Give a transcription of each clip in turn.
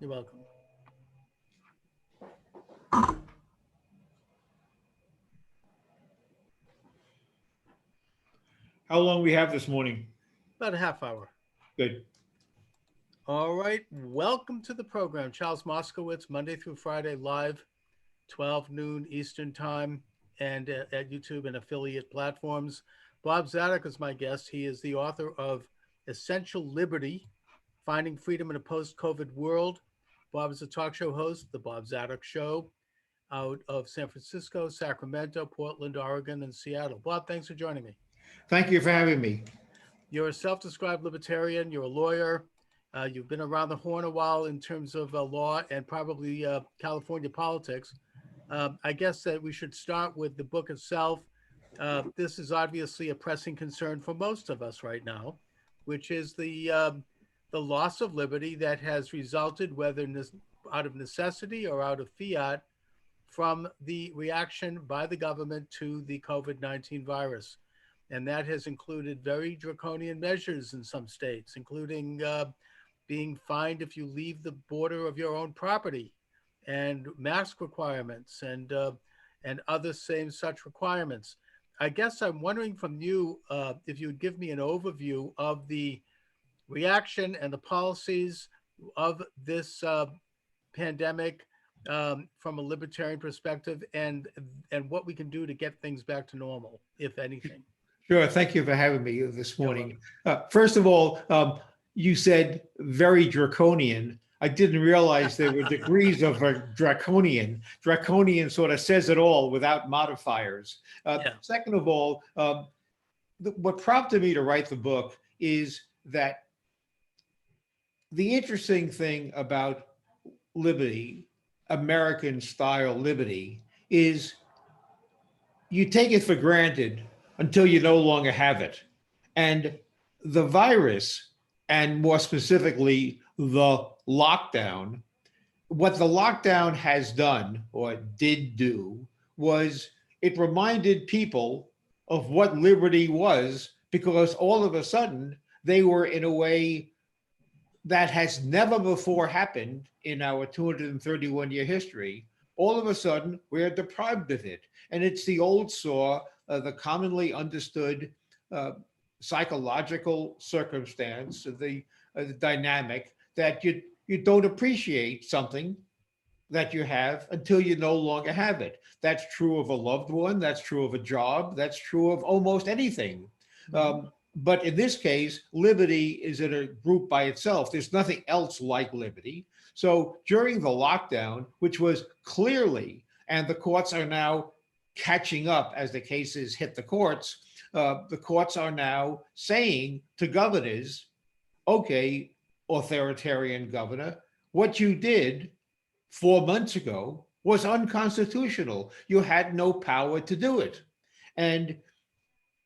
You're welcome. How long we have this morning? About a half hour. Good. All right. Welcome to the program. Charles Moscowitz, Monday through Friday, live, 12 noon Eastern time, and at YouTube and affiliate platforms. Bob Zadok is my guest. He is the author of Essential Liberty, Finding Freedom in a Post-COVID World. Bob is a talk show host, The Bob Zadok Show, out of San Francisco, Sacramento, Portland, Oregon, and Seattle. Bob, thanks for joining me. Thank you for having me. You're a self-described libertarian. You're a lawyer. You've been around the horn a while in terms of law and probably California politics. I guess that we should start with the book itself. This is obviously a pressing concern for most of us right now, which is the loss of liberty that has resulted, whether out of necessity or out of fiat, from the reaction by the government to the COVID-19 virus. And that has included very draconian measures in some states, including being fined if you leave the border of your own property, and mask requirements, and other same such requirements. I guess I'm wondering from you if you would give me an overview of the reaction and the policies of this pandemic from a libertarian perspective, and what we can do to get things back to normal, if anything. Sure. Thank you for having me this morning. First of all, you said very draconian. I didn't realize there were degrees of a draconian. Draconian sort of says it all without modifiers. Second of all, what prompted me to write the book is that the interesting thing about liberty, American style liberty, is you take it for granted until you no longer have it. And the virus, and more specifically, the lockdown, what the lockdown has done or did do was it reminded people of what liberty was, because all of a sudden they were in a way that has never before happened in our 231-year history. All of a sudden, we're deprived of it. And it's the old saw, the commonly understood psychological circumstance, the dynamic that you don't appreciate something that you have until you no longer have it. That's true of a loved one. That's true of a job. That's true of almost anything. But in this case, liberty is in a group by itself. There's nothing else like liberty. So during the lockdown, which was clearly, and the courts are now catching up as the cases hit the courts are now saying to governors, okay, authoritarian governor, what you did 4 months ago was unconstitutional. You had no power to do it. And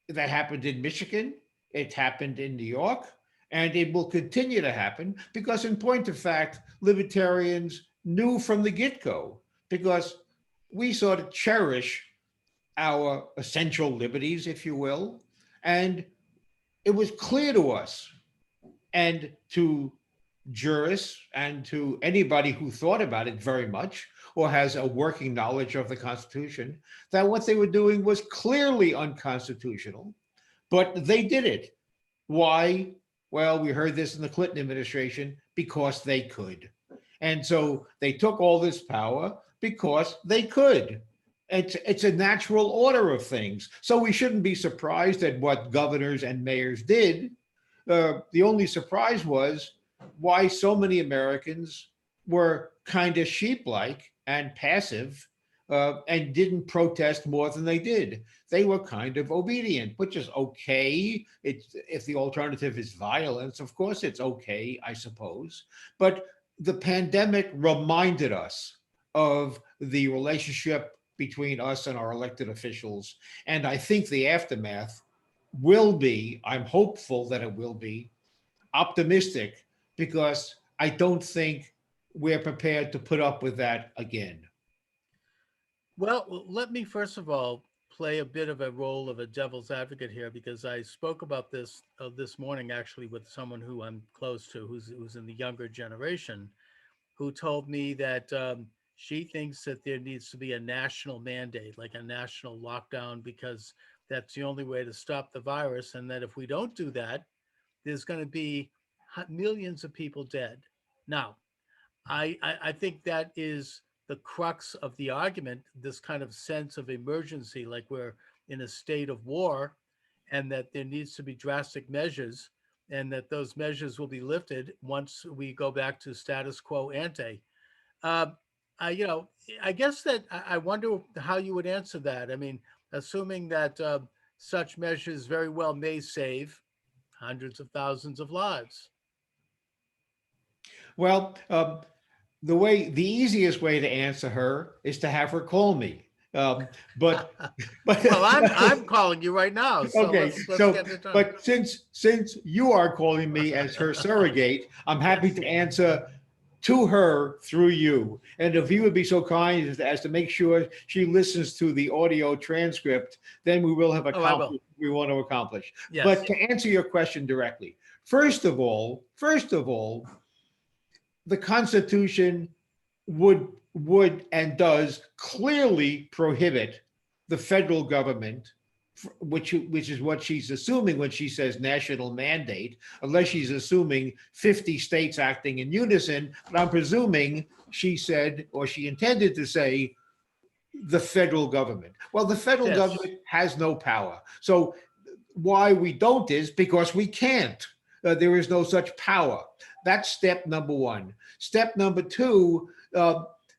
that happened in Michigan, it happened in New York, and it will continue to happen because, in point of fact, libertarians knew from the get-go, because we sort of cherish our essential liberties, if you will, and it was clear to us and to jurists and to anybody who thought about it very much or has a working knowledge of the Constitution that what they were doing was clearly unconstitutional, but they did it. Why? Well, we heard this in the Clinton administration, because they could. And so they took all this power because they could. It's a natural order of things. So we shouldn't be surprised at what governors and mayors did. The only surprise was why so many Americans were kind of sheep-like and passive and didn't protest more than they did. They were kind of obedient, which is okay. If the alternative is violence, of course it's okay, I suppose. But the pandemic reminded us of the relationship between us and our elected officials. And I think the aftermath will be, I'm hopeful that it will be, optimistic, because I don't think we're prepared to put up with that again. Well, let me first of all play a bit of a role of a devil's advocate here, because I spoke about this this morning actually with someone who I'm close to, who's in the younger generation, who told me that she thinks that there needs to be a national mandate, like a national lockdown, because that's the only way to stop the virus. And that if we don't do that, there's going to be millions of people dead. Now, I think that is the crux of the argument, this kind of sense of emergency, like we're in a state of war, and that there needs to be drastic measures, and that those measures will be lifted once we go back to status quo ante. Uh, I guess that I wonder how you would answer that. I mean, assuming that such measures very well may save hundreds of thousands of lives. Well, the easiest way to answer her is to have her call me. But but Well, I'm calling you right now, so okay, let's so get it done. but since you are calling me as her surrogate, I'm happy to answer to her through you. And if you would be so kind as to make sure she listens to the audio transcript, then we will have accomplished what we want to accomplish. Yes. But to answer your question directly, first of all, the Constitution would and does clearly prohibit the federal government, which is what she's assuming when she says national mandate, unless she's assuming 50 states acting in unison. But I'm presuming she said, or she intended to say, the federal government. Well, the federal government has no power. So why we don't is because we can't. There is no such power. That's step number one. Step number two,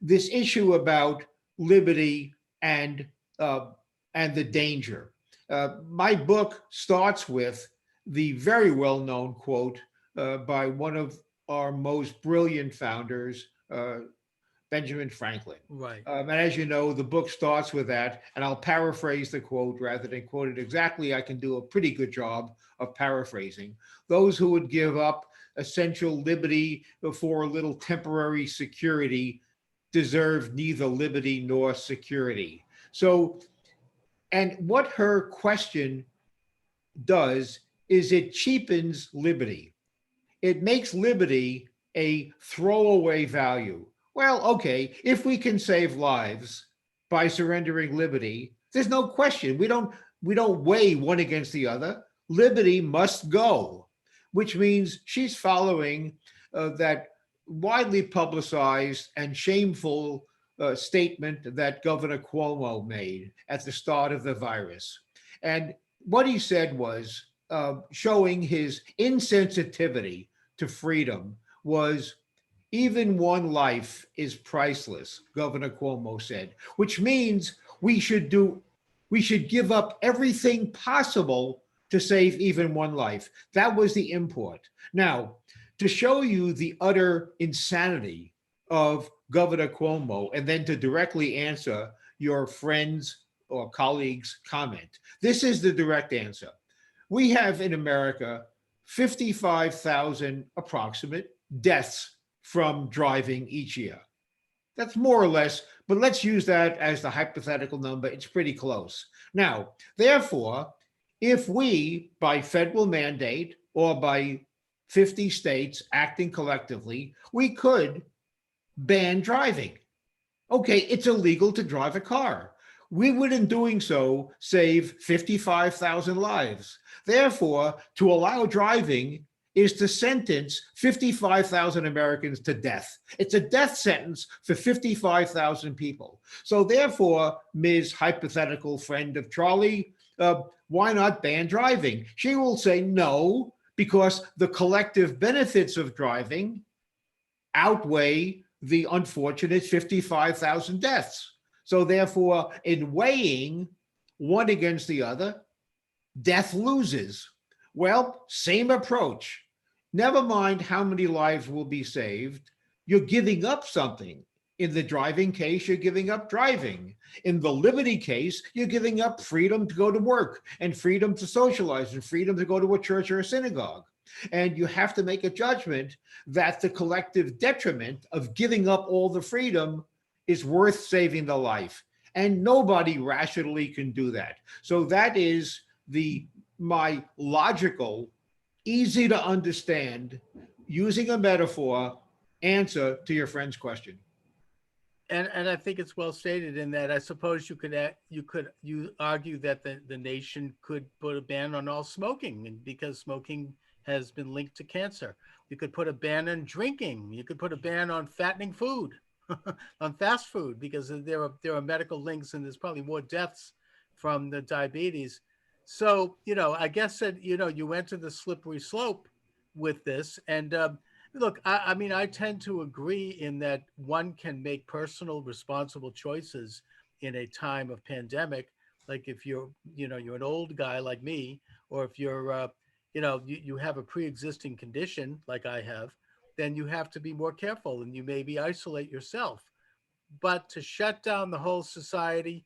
this issue about liberty and the danger. My book starts with the very well-known quote by one of our most brilliant founders, Benjamin Franklin. Right. And as you know, the book starts with that, and I'll paraphrase the quote rather than quote it exactly. I can do a pretty good job of paraphrasing. Those who would give up essential liberty for a little temporary security deserve neither liberty nor security. So, and what her question does is it cheapens liberty. It makes liberty a throwaway value. Well, okay, if we can save lives by surrendering liberty, there's no question. We don't weigh one against the other. Liberty must go, which means she's following that widely publicized and shameful statement that Governor Cuomo made at the start of the virus. And what he said was, showing his insensitivity to freedom, was even one life is priceless, Governor Cuomo said, which means we should give up everything possible to save even one life. That was the import. Now, to show you the utter insanity of Governor Cuomo, and then to directly answer your friend's or colleague's comment, this is the direct answer. We have in America 55,000 approximate deaths from driving each year. That's more or less, but let's use that as the hypothetical number. It's pretty close. Now, therefore, if we, by federal mandate or by 50 states acting collectively, we could ban driving. Okay, it's illegal to drive a car. We would, in doing so, save 55,000 lives. Therefore, to allow driving is to sentence 55,000 Americans to death. It's a death sentence for 55,000 people. So therefore, Ms. Hypothetical Friend of Charlie, why not ban driving? She will say no, because the collective benefits of driving outweigh the unfortunate 55,000 deaths. So therefore, in weighing one against the other, death loses. Well, same approach. Never mind how many lives will be saved. You're giving up something. In the driving case, you're giving up driving. In the liberty case, you're giving up freedom to go to work and freedom to socialize and freedom to go to a church or a synagogue. And you have to make a judgment that the collective detriment of giving up all the freedom is worth saving the life. And nobody rationally can do that. So that is my logical, easy to understand, using a metaphor, answer to your friend's question. And I think it's well stated in that I suppose you argue that the nation could put a ban on all smoking, and because smoking has been linked to cancer. You could put a ban on drinking. You could put a ban on fattening food, on fast food, because there are medical links, and there's probably more deaths from the diabetes. So I guess that you went to the slippery slope with this, and look, I mean, I tend to agree in that one can make personal, responsible choices in a time of pandemic. Like if you're an old guy like me, or if you have a pre-existing condition like I have, then you have to be more careful and you maybe isolate yourself. But to shut down the whole society,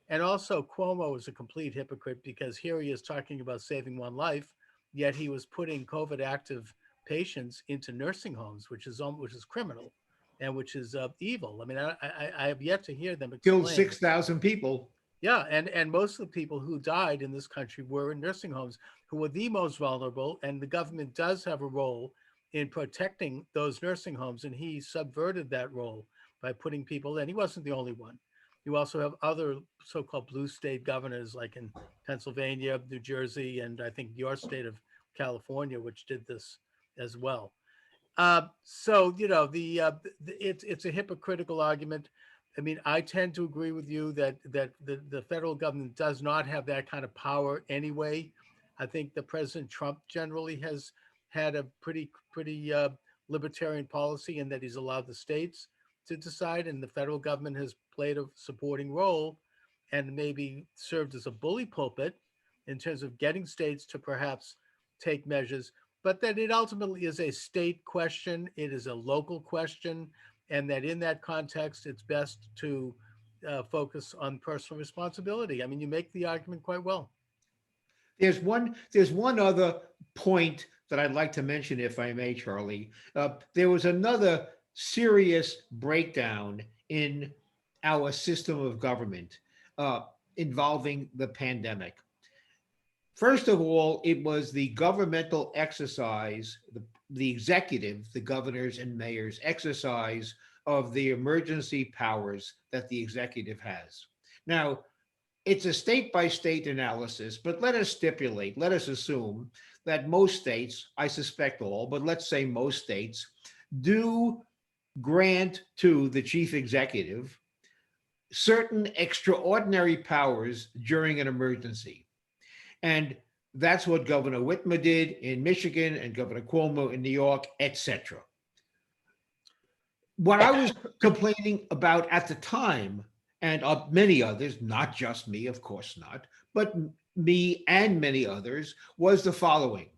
and also Cuomo is a complete hypocrite because here he is talking about saving one life, yet he was putting COVID active patients into nursing homes, which is criminal, and which is evil. I mean, I have yet to hear them Killed explain. 6,000 people. Yeah, and most of the people who died in this country were in nursing homes, who were the most vulnerable, and the government does have a role in protecting those nursing homes, and he subverted that role by putting people in. He wasn't the only one. You also have other so-called blue state governors, like in Pennsylvania, New Jersey, and I think your state of California, which did this as well. So it's a hypocritical argument. I mean, I tend to agree with you that the federal government does not have that kind of power anyway. I think that President Trump generally has had a pretty libertarian policy in that he's allowed the states to decide, and the federal government has played a supporting role and maybe served as a bully pulpit in terms of getting states to perhaps take measures, but that it ultimately is a state question. It is a local question, and that in that context, it's best to focus on personal responsibility. I mean, you make the argument quite well. There's one other point that I'd like to mention, if I may, Charlie. There was another serious breakdown in our system of government involving the pandemic. First of all, it was the governmental exercise, the executive, the governors and mayors exercise of the emergency powers that the executive has. Now, it's a state by state analysis, but let us assume that most states, I suspect all, but let's say most states, do grant to the chief executive certain extraordinary powers during an emergency. And that's what Governor Whitmer did in Michigan and Governor Cuomo in New York, etc. What I was complaining about at the time, and many others, not just me, of course not, but me and many others, was the following.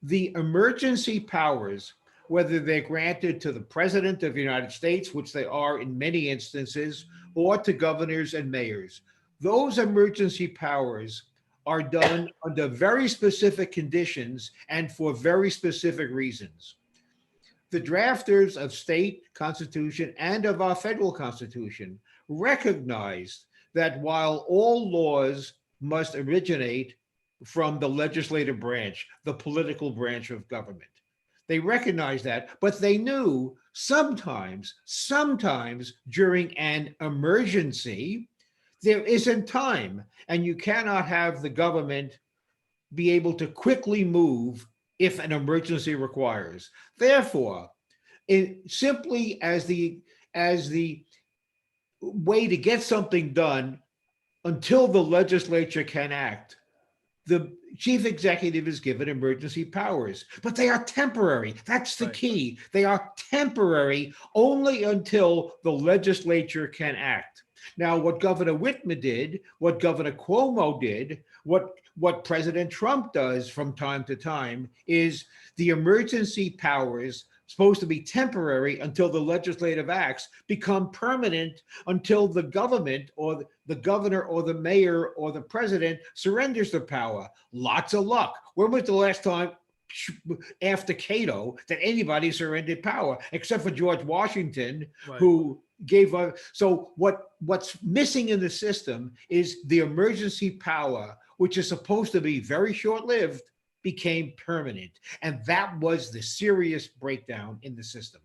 The emergency powers, whether they're granted to the President of the United States, which they are in many instances, or to governors and mayors, those emergency powers are done under very specific conditions and for very specific reasons. The drafters of state constitution and of our federal constitution recognized that while all laws must originate from the legislative branch, the political branch of government, they recognized that, but they knew sometimes during an emergency, there isn't time, and you cannot have the government be able to quickly move if an emergency requires. Therefore, simply as the way to get something done until the legislature can act, the chief executive is given emergency powers, but they are temporary. That's the key. They are temporary only until the legislature can act. Now, what Governor Whitmer did, what Governor Cuomo did, what President Trump does from time to time is the emergency powers supposed to be temporary until the legislative acts become permanent until the government or the governor or the mayor or the president surrenders the power. Lots of luck. When was the last time after Cato that anybody surrendered power except for George Washington, who gave up? So what's missing in the system is the emergency power, which is supposed to be very short-lived, became permanent. And that was the serious breakdown in the system.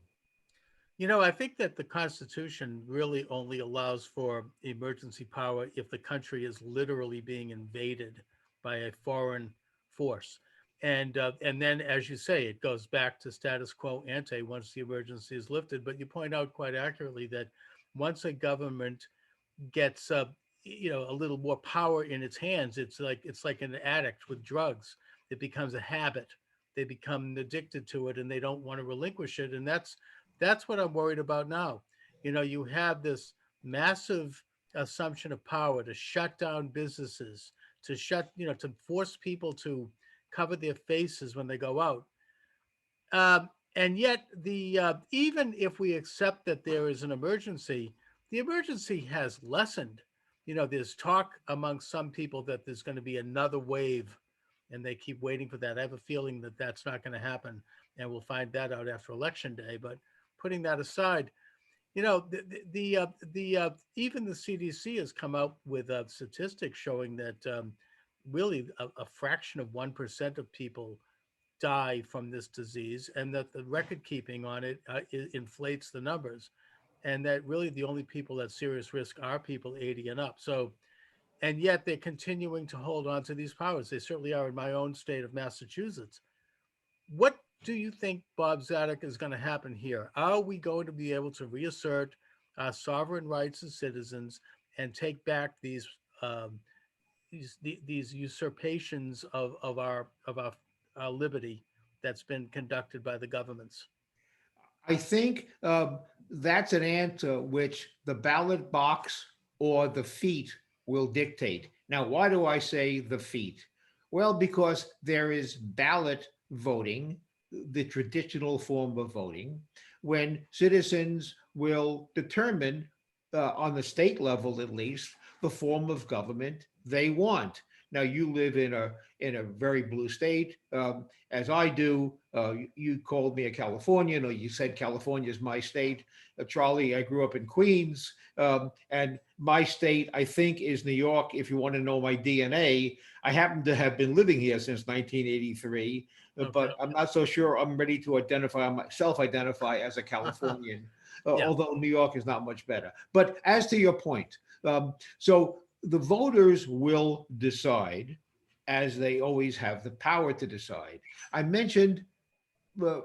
I think that the Constitution really only allows for emergency power if the country is literally being invaded by a foreign force. And then, as you say, it goes back to status quo ante once the emergency is lifted. But you point out quite accurately that once a government gets a little more power in its hands, it's like an addict with drugs. It becomes a habit. They become addicted to it, and they don't want to relinquish it. And that's what I'm worried about now. You have this massive assumption of power to shut down businesses, to force people to cover their faces when they go out. And yet, the even if we accept that there is an emergency, the emergency has lessened. There's talk among some people that there's going to be another wave, and they keep waiting for that. I have a feeling that that's not going to happen, and we'll find that out after Election Day. But putting that aside, even the CDC has come out with statistics showing that really a fraction of 1% of people die from this disease, and that the record keeping on it inflates the numbers, and that really the only people at serious risk are people 80 and up. So, and yet they're continuing to hold on to these powers. They certainly are in my own state of Massachusetts. What do you think, Bob Zadok, is going to happen here? Are we going to be able to reassert our sovereign rights as citizens and take back these usurpations of our liberty that's been conducted by the governments? I think that's an answer which the ballot box or the feet will dictate. Now, why do I say the feet? Well, because there is ballot voting, the traditional form of voting, when citizens will determine, on the state level at least, the form of government they want. Now, you live in a very blue state, as I do. You called me a Californian, or you said California is my state. Charlie, I grew up in Queens, and my state, I think, is New York. If you want to know my DNA, I happen to have been living here since 1983, Okay. but I'm not so sure I'm ready to self-identify as a Californian, Yeah. although New York is not much better. But as to your point, so the voters will decide, as they always have the power to decide. I mentioned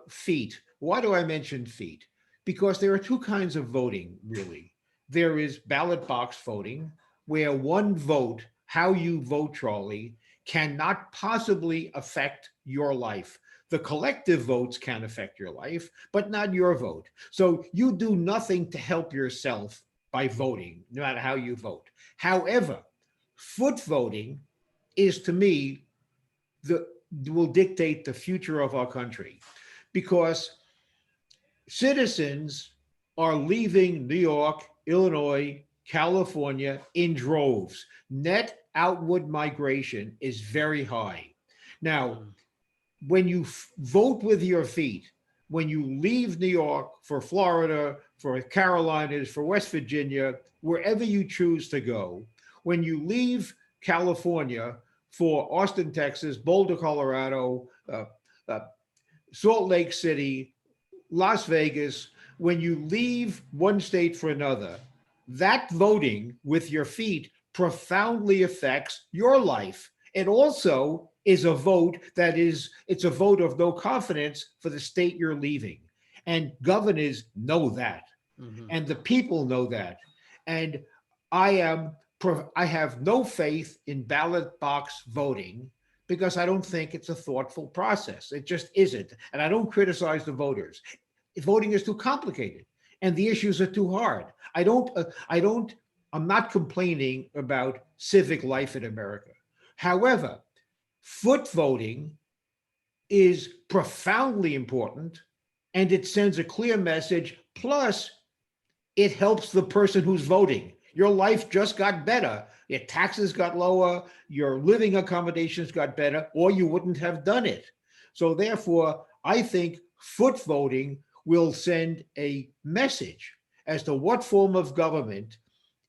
feet. Why do I mention feet? Because there are two kinds of voting, really. There is ballot box voting, where one vote, how you vote, Charlie, cannot possibly affect your life. The collective votes can affect your life, but not your vote. So you do nothing to help yourself by voting, no matter how you vote. However, foot voting is, to me, will dictate the future of our country, because citizens are leaving New York, Illinois, California in droves. Net outward migration is very high. Now, when you vote with your feet, when you leave New York for Florida, for Carolinas, for West Virginia, wherever you choose to go, when you leave California for Austin, Texas, Boulder, Colorado, Salt Lake City, Las Vegas, when you leave one state for another, that voting with your feet profoundly affects your life. It also is a vote it's a vote of no confidence for the state you're leaving. And governors know that. Mm-hmm. And the people know that. And I have no faith in ballot box voting, because I don't think it's a thoughtful process. It just isn't. And I don't criticize the voters. Voting is too complicated and the issues are too hard. I'm not complaining about civic life in America. However, foot voting is profoundly important, and it sends a clear message. Plus, it helps the person who's voting. Your life just got better. Your taxes got lower, your living accommodations got better, or you wouldn't have done it. So therefore, I think foot voting will send a message as to what form of government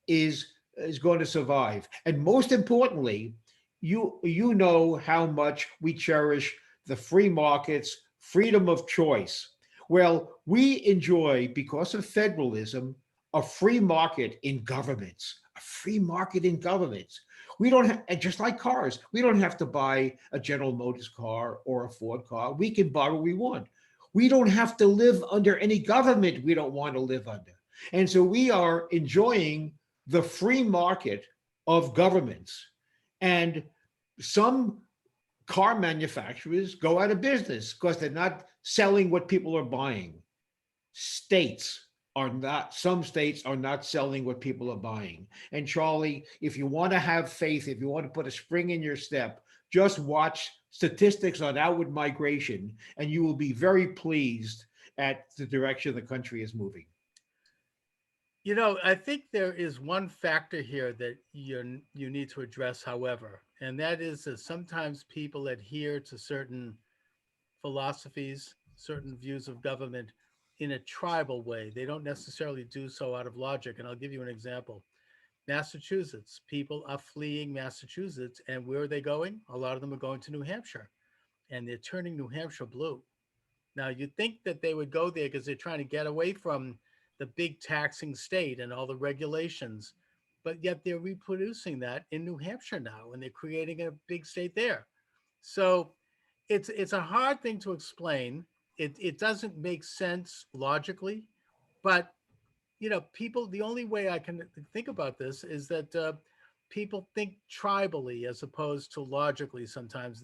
is going to survive. And most importantly, you know how much we cherish the free markets, freedom of choice. Well, we enjoy, because of federalism, a free market in governments, a free market in governments. We don't have, and just like cars, we don't have to buy a General Motors car or a Ford car. We can buy what we want. We don't have to live under any government we don't want to live under. And so we are enjoying the free market of governments. And some car manufacturers go out of business because they're not selling what people are buying. Some states are not selling what people are buying. And Charlie, if you want to have faith, if you want to put a spring in your step, just watch statistics on outward migration, and you will be very pleased at the direction the country is moving. You know, I think there is one factor here that you need to address, however, and that is that sometimes people adhere to certain philosophies, certain views of government in a tribal way. They don't necessarily do so out of logic. And I'll give you an example. Massachusetts, people are fleeing Massachusetts. And where are they going? A lot of them are going to New Hampshire, and they're turning New Hampshire blue. Now, you'd think that they would go there because they're trying to get away from the big taxing state and all the regulations, but yet they're reproducing that in New Hampshire now, and they're creating a big state there. So it's a hard thing to explain. It doesn't make sense logically, but people. The only way I can think about this is that people think tribally as opposed to logically. Sometimes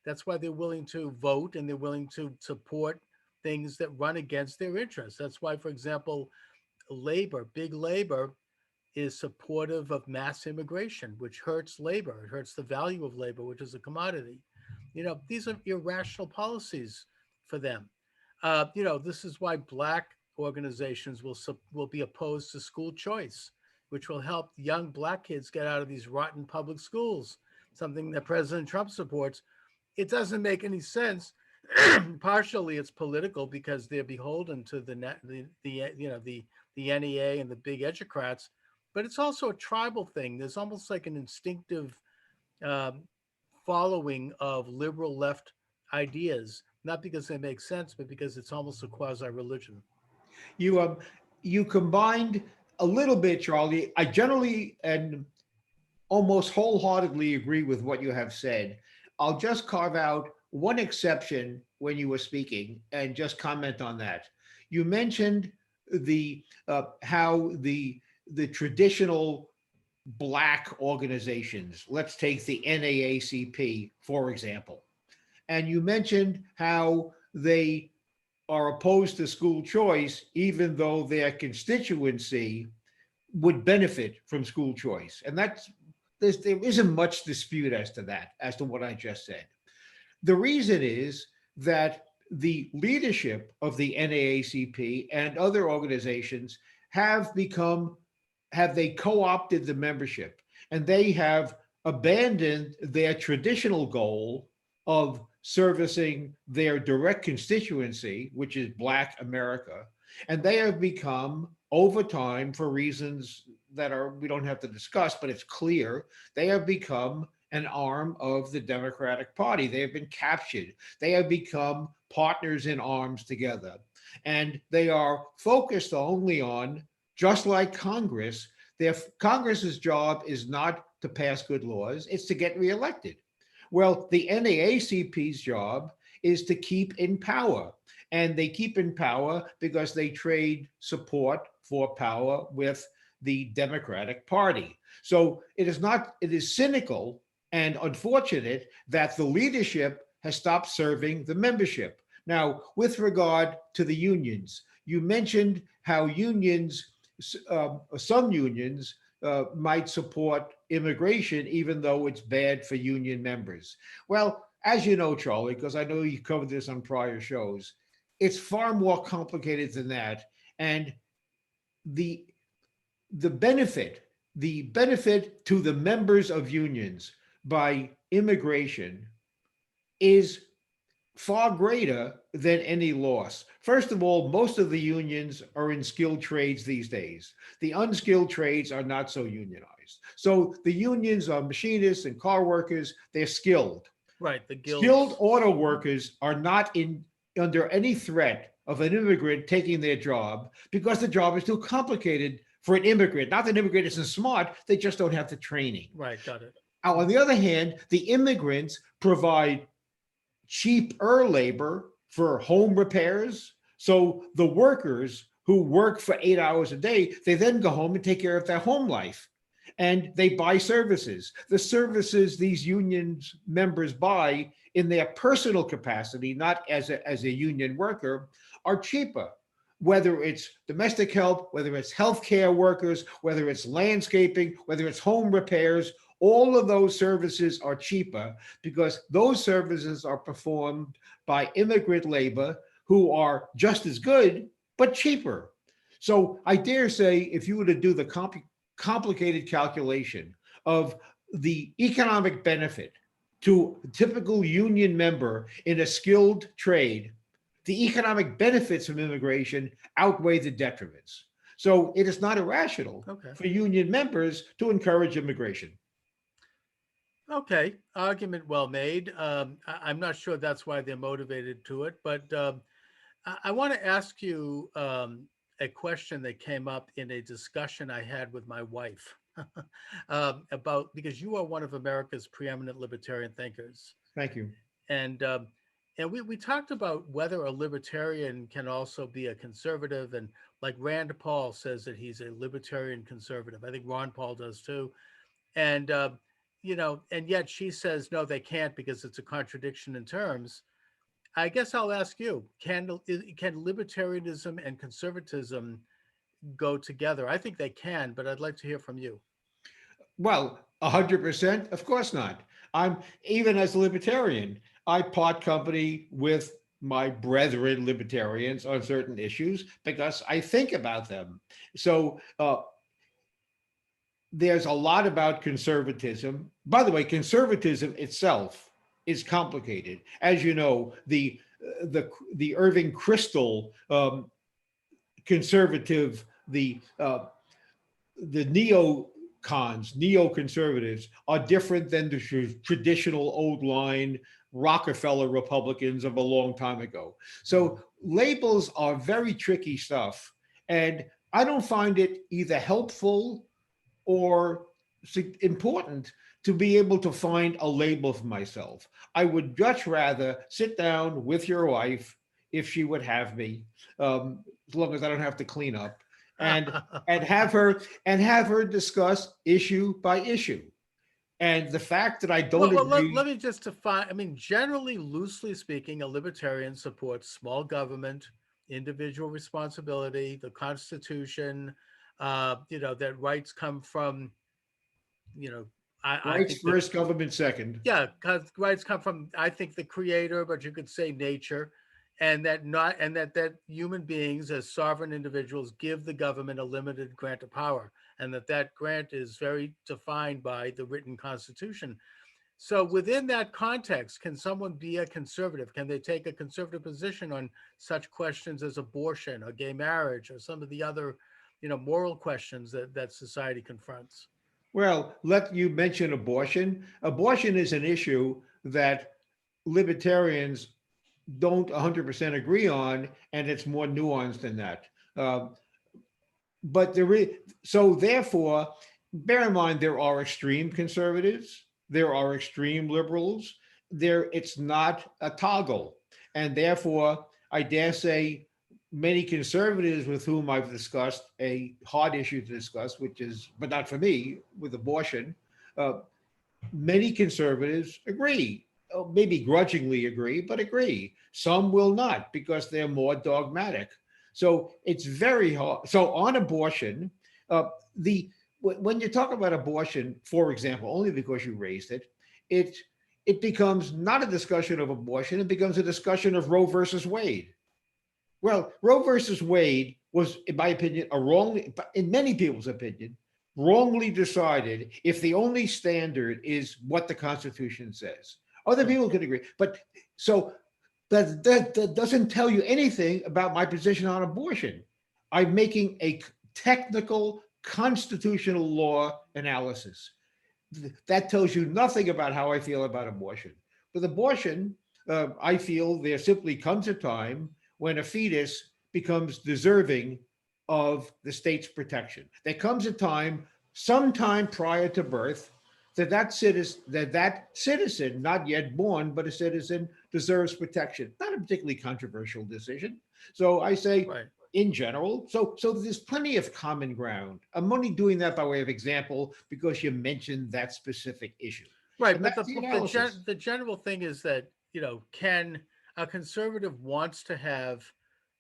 that's why they're willing to vote and they're willing to support things that run against their interests. That's why, for example, big labor is supportive of mass immigration, which hurts labor. It hurts the value of labor, which is a commodity. These are irrational policies for them. This is why Black organizations will be opposed to school choice, which will help young Black kids get out of these rotten public schools, something that President Trump supports. It doesn't make any sense. Partially, it's political because they're beholden to the NEA and the big educrats, but it's also a tribal thing. There's almost like an instinctive following of liberal left ideas, not because they make sense, but because it's almost a quasi-religion. You combined a little bit, Charlie. I generally and almost wholeheartedly agree with what you have said. I'll just carve out one exception when you were speaking and just comment on that. You mentioned the how the traditional Black organizations, let's take the NAACP, for example, and you mentioned how they are opposed to school choice, even though their constituency would benefit from school choice. And there isn't much dispute as to that, as to what I just said. The reason is that the leadership of the NAACP and other organizations have they co-opted the membership, and they have abandoned their traditional goal of servicing their direct constituency, which is Black America. And they have become, over time, for reasons that we don't have to discuss, but it's clear, they have become an arm of the Democratic Party. They have been captured. They have become partners in arms together. And they are focused only on, just like Congress, Congress's job is not to pass good laws, it's to get reelected. Well, the NAACP's job is to keep in power. And they keep in power because they trade support for power with the Democratic Party. So it is cynical and unfortunate that the leadership has stopped serving the membership. Now, with regard to the unions, you mentioned how some unions might support immigration, even though it's bad for union members. Well, as you know, Charlie, because I know you covered this on prior shows, it's far more complicated than that. And the benefit to the members of unions by immigration is far greater than any loss. First of all, most of the unions are in skilled trades these days. The unskilled trades are not so unionized. So the unions are machinists and car workers, they're skilled. Right, the guilds. Skilled auto workers are not under any threat of an immigrant taking their job because the job is too complicated for an immigrant. Not that an immigrant isn't smart, they just don't have the training. Right. Got it. Now, on the other hand, the immigrants provide cheaper labor for home repairs. So the workers who work for 8 hours a day, they then go home and take care of their home life. And they buy services. The services these unions members buy in their personal capacity, not as a union worker, are cheaper. Whether it's domestic help, whether it's healthcare workers, whether it's landscaping, whether it's home repairs, all of those services are cheaper because those services are performed by immigrant labor who are just as good, but cheaper. So I dare say if you were to do the complicated calculation of the economic benefit to a typical union member in a skilled trade, the economic benefits from immigration outweigh the detriments. So it is not irrational for union members to encourage immigration. Okay, argument well made. I'm not sure that's why they're motivated to it, but I want to ask you a question that came up in a discussion I had with my wife about, because you are one of America's preeminent libertarian thinkers. Thank you. And we talked about whether a libertarian can also be a conservative. And like Rand Paul says that he's a libertarian conservative. I think Ron Paul does too. And, and yet she says, no, they can't because it's a contradiction in terms. I guess I'll ask you, can libertarianism and conservatism go together? I think they can, but I'd like to hear from you. Well, 100%, of course not. Even as a libertarian, I part company with my brethren libertarians on certain issues because I think about them. So there's a lot about conservatism. By the way, conservatism itself is complicated. As you know, the Irving Kristol conservative, the neoconservatives are different than the traditional old line Rockefeller Republicans of a long time ago. So labels are very tricky stuff. And I don't find it either helpful or important to be able to find a label for myself. I would much rather sit down with your wife, if she would have me, as long as I don't have to clean up, and have her discuss issue by issue. And the fact that I don't agree. Let me just define. I mean, generally, loosely speaking, a libertarian supports small government, individual responsibility, the Constitution. That rights come from, rights first, government second. Yeah, because rights come from, I think, the creator, but you could say nature, and that human beings as sovereign individuals give the government a limited grant of power, and that grant is very defined by the written Constitution. So within that context, can someone be a conservative? Can they take a conservative position on such questions as abortion or gay marriage or some of the other moral questions that society confronts? Well, let you mention abortion. Abortion is an issue that libertarians don't 100% agree on, and it's more nuanced than that. But so therefore, bear in mind, there are extreme conservatives, there are extreme liberals, it's not a toggle. And therefore, I dare say, many conservatives with whom I've discussed a hard issue to discuss, but not for me, with abortion, many conservatives agree, maybe grudgingly agree, but agree. Some will not because they're more dogmatic. So it's very hard. So on abortion, when you talk about abortion, for example, only because you raised it, it becomes not a discussion of abortion, it becomes a discussion of Roe versus Wade. Well, Roe versus Wade was, in my opinion, in many people's opinion, wrongly decided if the only standard is what the Constitution says. Other people could agree, but so that doesn't tell you anything about my position on abortion. I'm making a technical constitutional law analysis. That tells you nothing about how I feel about abortion. With abortion, I feel there simply comes a time when a fetus becomes deserving of the state's protection. There comes a time, sometime prior to birth, that citizen, not yet born, but a citizen, deserves protection. Not a particularly controversial decision. So I say, Right. in general, so there's plenty of common ground. I'm only doing that by way of example because you mentioned that specific issue. Right, And but that's the the analysis. the general thing is that, can a conservative wants to have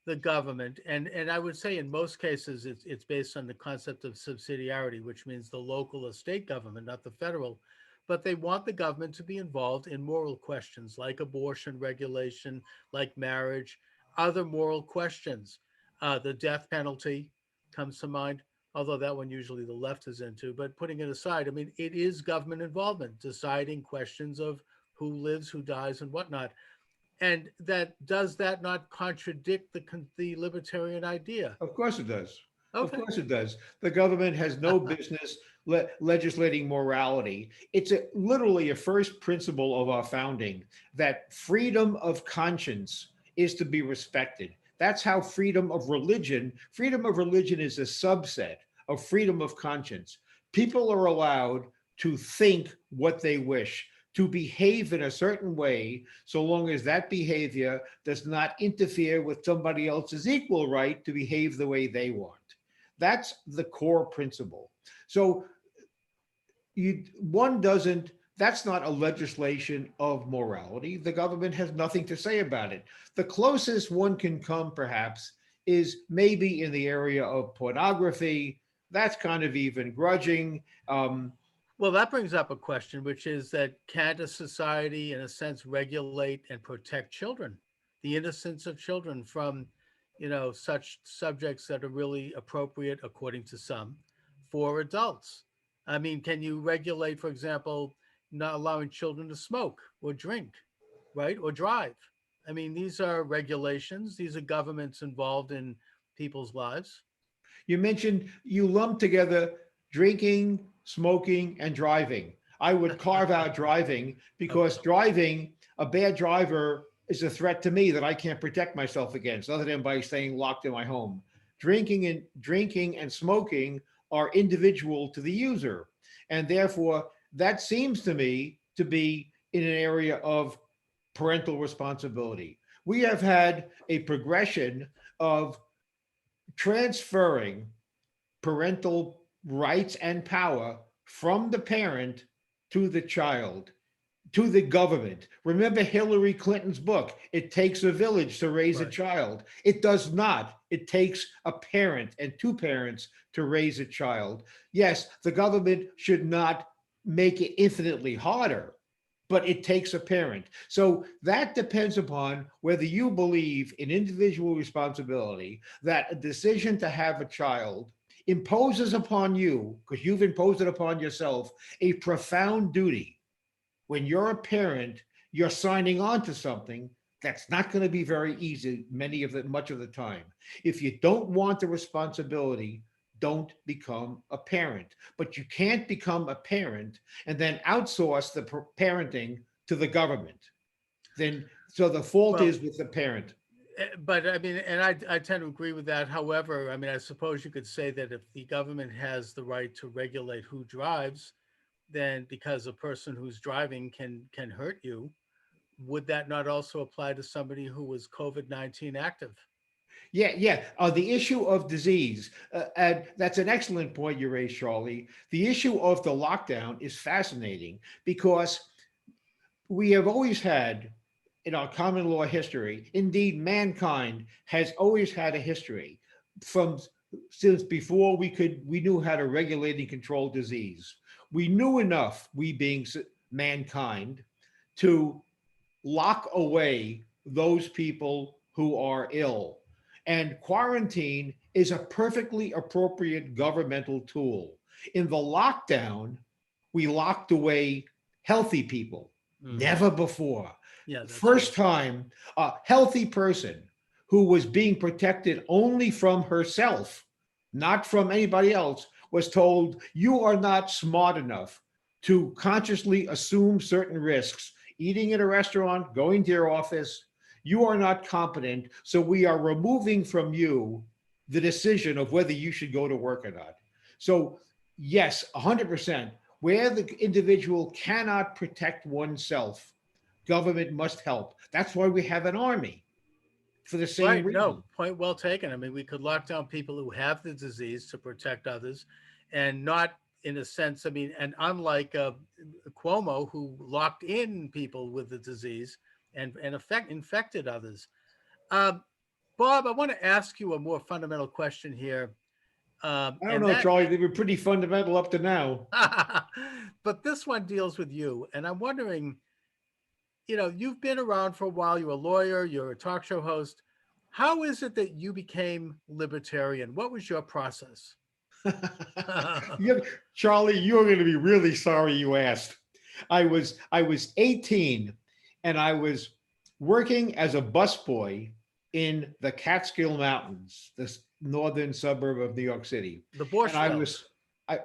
the government, and I would say in most cases it's based on the concept of subsidiarity, which means the local or state government, not the federal, but they want the government to be involved in moral questions like abortion regulation, like marriage, other moral questions. The death penalty comes to mind, although that one usually the left is into. But putting it aside, I mean, it is government involvement, deciding questions of who lives, who dies, and whatnot. And that not contradict the libertarian idea? Of course it does. Of Okay. course it does. The government has no business legislating morality. It's literally a first principle of our founding that freedom of conscience is to be respected. That's how freedom of religion is a subset of freedom of conscience. People are allowed to think what they wish, to behave in a certain way, so long as that behavior does not interfere with somebody else's equal right to behave the way they want. That's the core principle. So one doesn't, that's not a legislation of morality. The government has nothing to say about it. The closest one can come, perhaps, is maybe in the area of pornography. That's kind of even grudging. Well, that brings up a question, which is that can a society, in a sense, regulate and protect children, the innocence of children from, such subjects that are really appropriate, according to some, for adults? I mean, can you regulate, for example, not allowing children to smoke or drink, right, or drive? I mean, these are regulations. These are governments involved in people's lives. You mentioned you lump together drinking, smoking, and driving. I would carve out driving because Okay. driving, a bad driver is a threat to me that I can't protect myself against, other than by staying locked in my home. Drinking and smoking are individual to the user. And therefore, that seems to me to be in an area of parental responsibility. We have had a progression of transferring parental rights and power from the parent to the child, to the government. Remember Hillary Clinton's book, It Takes a Village to Raise a Right. Child. It does not. It takes a parent and two parents to raise a child. Yes, the government should not make it infinitely harder, but it takes a parent. So that depends upon whether you believe in individual responsibility, that a decision to have a child imposes upon you, because you've imposed it upon yourself, a profound duty. When you're a parent, you're signing on to something that's not going to be very easy much of the time. If you don't want the responsibility, don't become a parent. But you can't become a parent and then outsource the parenting to the government. Then so the fault Well, is with the parent. but I mean, and I tend to agree with that. However, I mean, I suppose you could say that if the government has the right to regulate who drives, then because a person who's driving can hurt you, would that not also apply to somebody who was COVID-19 active? Yeah, yeah. The issue of disease, and that's an excellent point you raised, Charlie. The issue of the lockdown is fascinating because we have always had in our common law history, indeed, mankind has always had a history from since before we knew how to regulate and control disease. We knew enough, we being mankind, to lock away those people who are ill. And quarantine is a perfectly appropriate governmental tool. In the lockdown, we locked away healthy people. Hmm. Never before. Yeah, that's true. First time a healthy person who was being protected only from herself, not from anybody else, was told, you are not smart enough to consciously assume certain risks, eating at a restaurant, going to your office. You are not competent, so we are removing from you the decision of whether you should go to work or not. So yes, 100%, where the individual cannot protect oneself, government must help. That's why we have an army, for the same Right. reason. No, point well taken. I mean, we could lock down people who have the disease to protect others and not in a sense, I mean, and unlike Cuomo, who locked in people with the disease and infected others. Um, Bob, I want to ask you a more fundamental question here. I don't And know, that, Charlie, they were pretty fundamental up to now. but this one deals with you. And I'm wondering, you've been around for a while. You're a lawyer, you're a talk show host. How is it that you became libertarian? What was your process? Charlie, you're going to be really sorry you asked. I was 18 and I was working as a busboy in the Catskill Mountains, this northern suburb of New York City. The Borscht And I Belt. was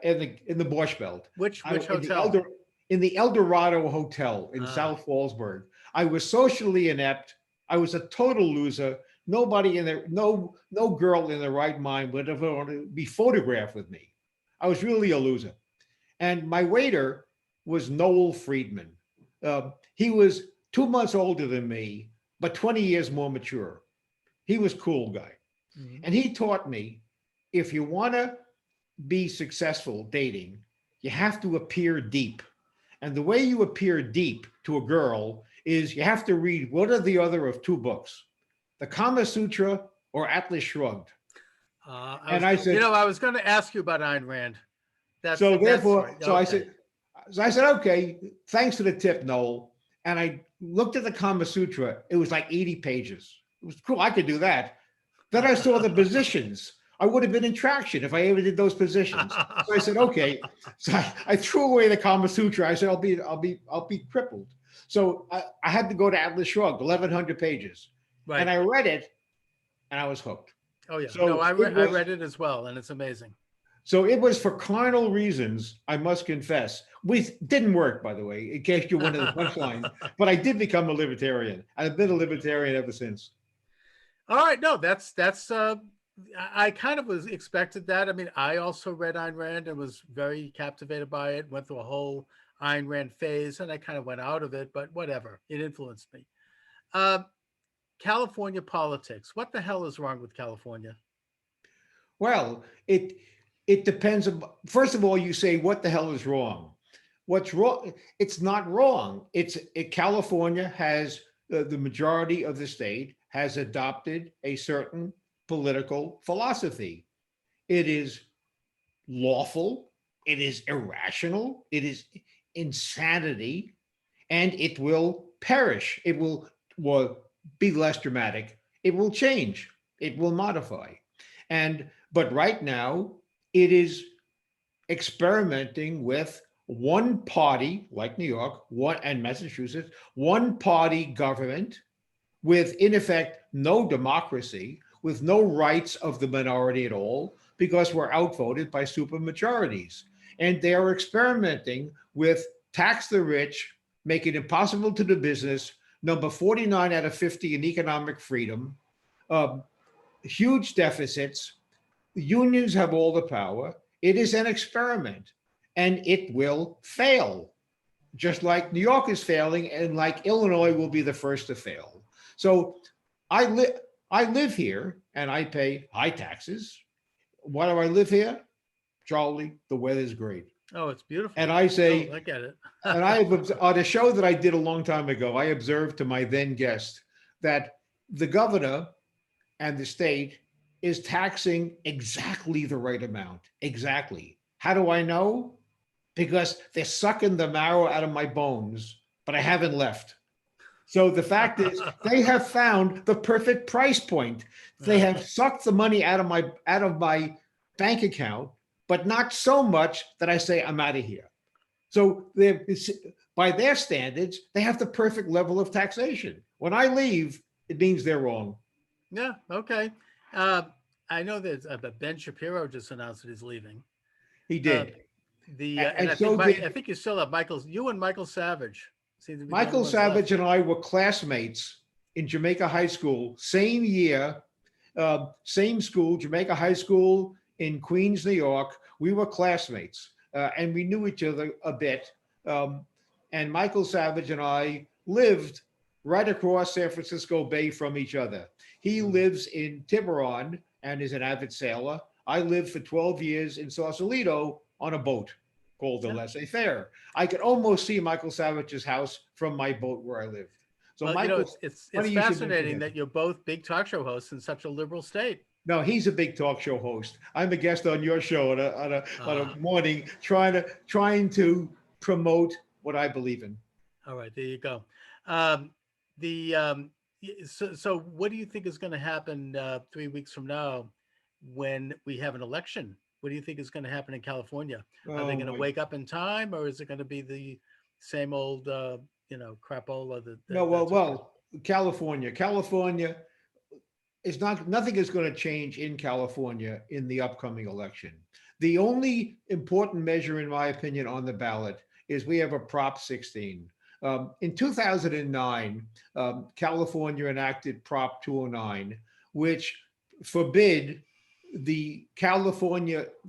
in the Borscht Belt. Which In hotel? in the El Dorado Hotel in Ah. South Fallsburg. I was socially inept. I was a total loser. Nobody in there, no girl in their right mind would ever want to be photographed with me. I was really a loser. And my waiter was Noel Friedman. He was 2 months older than me, but 20 years more mature. He was a cool guy. Mhm. And he taught me, if you want to be successful dating, you have to appear deep. And the way you appear deep to a girl is you have to read one or the other of two books, the Kama Sutra or Atlas Shrugged. I said, I was going to ask you about Ayn Rand. so therefore, right. so Okay. I said, okay, thanks for the tip, Noel. And I looked at the Kama Sutra. It was like 80 pages. It was cool. I could do that. Then I saw the positions. I would have been in traction if I ever did those positions. So I said, okay. So I threw away the Kama Sutra. I said, I'll be crippled. So I had to go to Atlas Shrugged, 1,100 pages. Right. And I read it and I was hooked. Oh yeah. So no, I read it as well, and it's amazing. So it was for carnal reasons, I must confess. We didn't work, by the way, in case you wanted the punchline. But I did become a libertarian. I've been a libertarian ever since. All right. No, that's I kind of was expected that. I mean, I also read Ayn Rand and was very captivated by it, went through a whole Ayn Rand phase, and I kind of went out of it, but whatever. It influenced me. California politics. What the hell is wrong with California? Well, it depends. First of all, you say, what the hell is wrong? What's wrong? It's not wrong. California has the majority of the state has adopted a certain political philosophy. It is lawful. It is irrational. It is insanity, and it will perish. It will be less dramatic. It will change. It will modify. But right now, it is experimenting with one party, like New York, and Massachusetts, one party government with, in effect, no democracy, with no rights of the minority at all, because we're outvoted by supermajorities. And they are experimenting with tax the rich, make it impossible to do business, number 49 out of 50 in economic freedom, huge deficits. Unions have all the power. It is an experiment, and it will fail, just like New York is failing, and like Illinois will be the first to fail. So I live here, and I pay high taxes. Why do I live here? Charlie, the weather's great. Oh, it's beautiful. And I say, I get it. and on a show that I did a long time ago, I observed to my then guest that the governor and the state is taxing exactly the right amount. Exactly. How do I know? Because they're sucking the marrow out of my bones, but I haven't left. So the fact is, they have found the perfect price point. They have sucked the money out of my bank account, but not so much that I say I'm out of here. So by their standards, they have the perfect level of taxation. When I leave, it means they're wrong. Yeah. Okay. I know that Ben Shapiro just announced that he's leaving. He did. I think you still have you and Michael Savage. Michael Savage and I were classmates in Jamaica High School, same year, same school, Jamaica High School in Queens, New York. We were classmates, and we knew each other a bit. Um, and Michael Savage and I lived right across San Francisco Bay from each other. He lives in Tiburon and is an avid sailor. I lived for 12 years in Sausalito on a boat called the Yeah. Laissez-Faire. I could almost see Michael Savage's house from my boat where I lived. So Well, Michael, it's funny you should mention fascinating him. that you're both big talk show hosts in such a liberal state. No, he's a big talk show host. I'm a guest on your show on a Ah, morning, trying to promote what I believe in. all right, there you go. Um, so what do you think is going to happen 3 weeks from now when we have an election? What do you think is going to happen in California? Are they Oh going to my! wake up in time, or is it going to be the same old, crapola No, that's occurred? California is not. Nothing is going to change in California in the upcoming election. The only important measure, in my opinion, on the ballot is we have a Prop 16. In 2009, California enacted Prop 209, which forbid the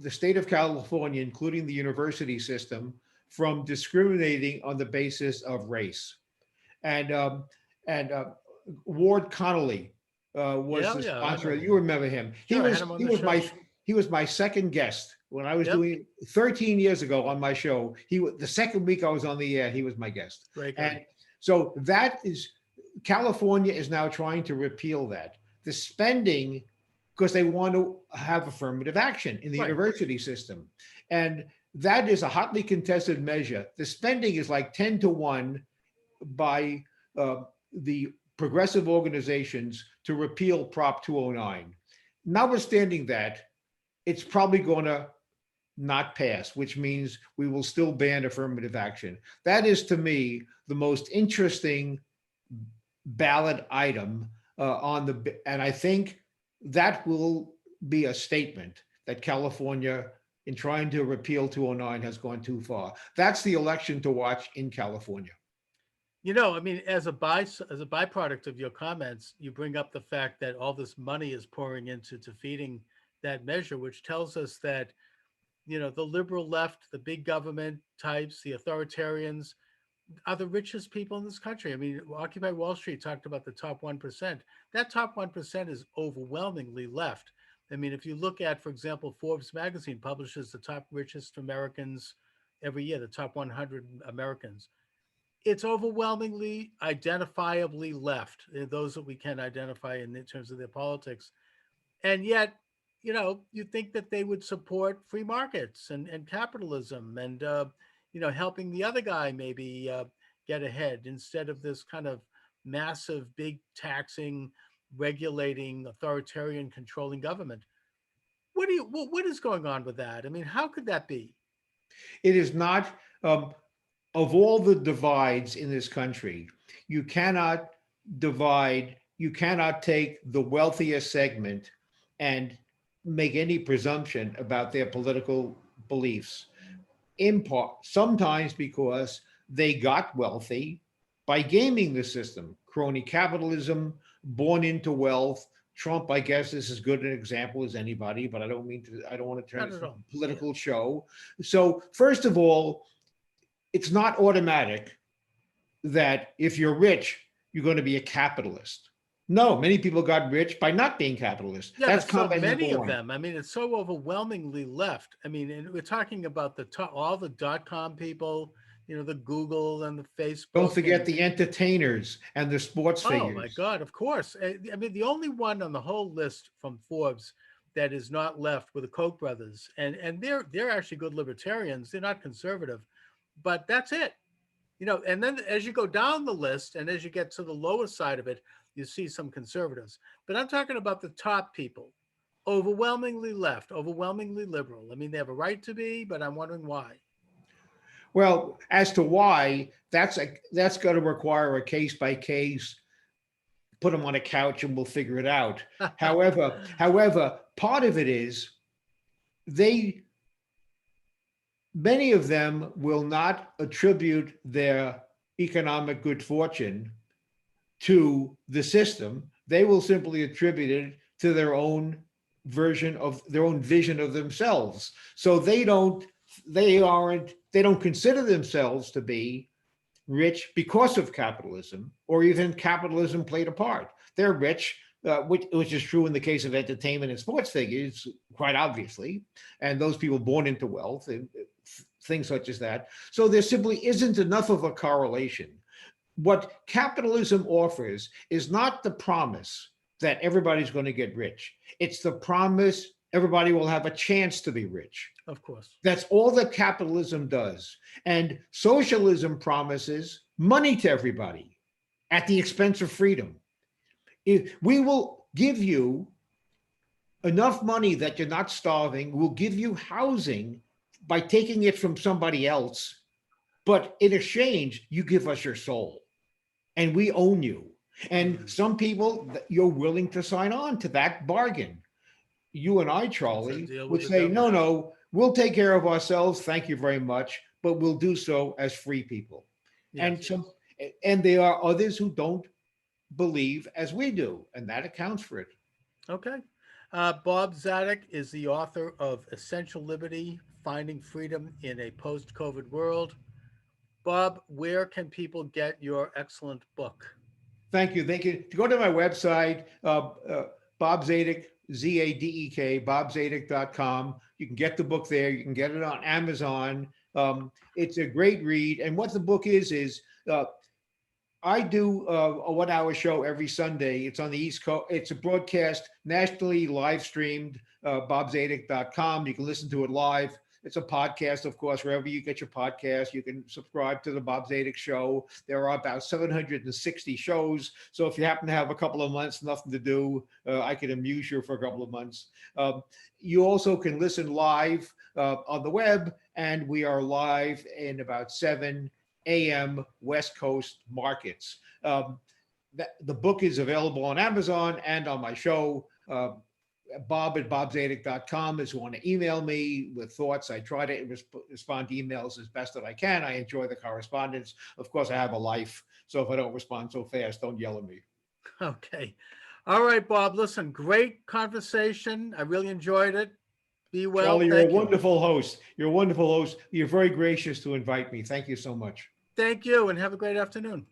state of California, including the university system, from discriminating on the basis of race. And Ward Connolly was Yeah, the yeah, I sponsor. know You him. remember him? He Sure, I had was him on he the was show. my second guest when I was Yep, doing 13 years ago on my show. The second week I was on the air, he was my guest, great guy. and so that is California is now trying to repeal that the spending because they want to have affirmative action in the Right. university system, and that is a hotly contested measure. The spending is like 10 to 1 by the progressive organizations to repeal Prop 209. Notwithstanding that, it's probably going to not pass, which means we will still ban affirmative action. That is, to me, the most interesting ballot item and I think that will be a statement that California, in trying to repeal 209, has gone too far. That's the election to watch in California. I mean, as a byproduct of your comments, you bring up the fact that all this money is pouring into defeating that measure, which tells us that, the liberal left, the big government types, the authoritarians are the richest people in this country. I mean, Occupy Wall Street talked about the top 1%. That top 1% is overwhelmingly left. I mean, if you look at, for example, Forbes magazine publishes the top richest Americans every year, the top 100 Americans. It's overwhelmingly identifiably left, those that we can identify in terms of their politics. And yet, you think that they would support free markets and capitalism and, helping the other guy maybe get ahead instead of this kind of massive, big taxing, regulating, authoritarian, controlling government. What is going on with that? I mean, how could that be? It is not, of all the divides in this country, you cannot you cannot take the wealthiest segment and make any presumption about their political beliefs. In part, sometimes because they got wealthy by gaming the system, crony capitalism, born into wealth. Trump, I guess, is as good an example as anybody, but I don't want to turn Not this at into all. a political show. So, first of all, it's not automatic that if you're rich, you're going to be a capitalist. No, many people got rich by not being capitalists. Yeah, That's but so comment number many of one. them. I mean, it's so overwhelmingly left. I mean, and we're talking about all the .com people, the Google and the Don't Facebook forget and the entertainers and the sports oh my figures. God, of course. I mean, the only one on the whole list from Forbes that is not left were the Koch brothers, and they're actually good libertarians. They're not conservative, but that's it. And then as you go down the list and as you get to the lower side of it, you see some conservatives. But I'm talking about the top people, overwhelmingly left, overwhelmingly liberal. I mean, they have a right to be, but I'm wondering why. Well, as to why, that's going to require a case by case. Put them on a couch and we'll figure it out. However, part of it is they many of them will not attribute their economic good fortune to the system, they will simply attribute it to their own version of their own vision of themselves. So they don't consider themselves to be rich because of capitalism, or even capitalism played a part. They're rich, which is true in the case of entertainment and sports figures, quite obviously, and those people born into wealth and things such as that. So there simply isn't enough of a correlation. What capitalism offers is not the promise that everybody's going to get rich. It's the promise everybody will have a chance to be rich. Of course. That's all that capitalism does. And socialism promises money to everybody at the expense of freedom. If we will give you enough money that you're not starving, we'll give you housing by taking it from somebody else. But in exchange, you give us your soul and we own you. And some people, you're willing to sign on to that bargain. You and I, Charlie, would say, no, we'll take care of ourselves. Thank you very much. But we'll do so as free people. Yes, and there are others who don't believe as we do, and that accounts for it. Okay. Bob Zadok is the author of Essential Liberty, Finding Freedom in a Post-COVID World. Bob, where can people get your excellent book? Thank you. They can go to my website, Bob Zadok, Zadek, bobzadok.com. You can get the book there. You can get it on Amazon. It's a great read. And what the book is I do a 1 hour show every Sunday. It's on the East Coast. It's a broadcast nationally live streamed, bobzadok.com. You can listen to it live. It's a podcast, of course, wherever you get your podcast. You can subscribe to the Bob Zadok Show. There are about 760 shows. So if you happen to have a couple of months, nothing to do, I can amuse you for a couple of months. You also can listen live on the web, and we are live in about 7 a.m. West Coast markets. The book is available on Amazon and on my show. Bob at bobzadok.com is who want to email me with thoughts. I try to respond to emails as best that I can. I enjoy the correspondence. Of course, I have a life, so if I don't respond so fast, don't yell at me. Okay. All right, Bob. Listen, great conversation. I really enjoyed it. Be well. Charlie, you're a wonderful host. You're a wonderful host. You're very gracious to invite me. Thank you so much. Thank you, and have a great afternoon.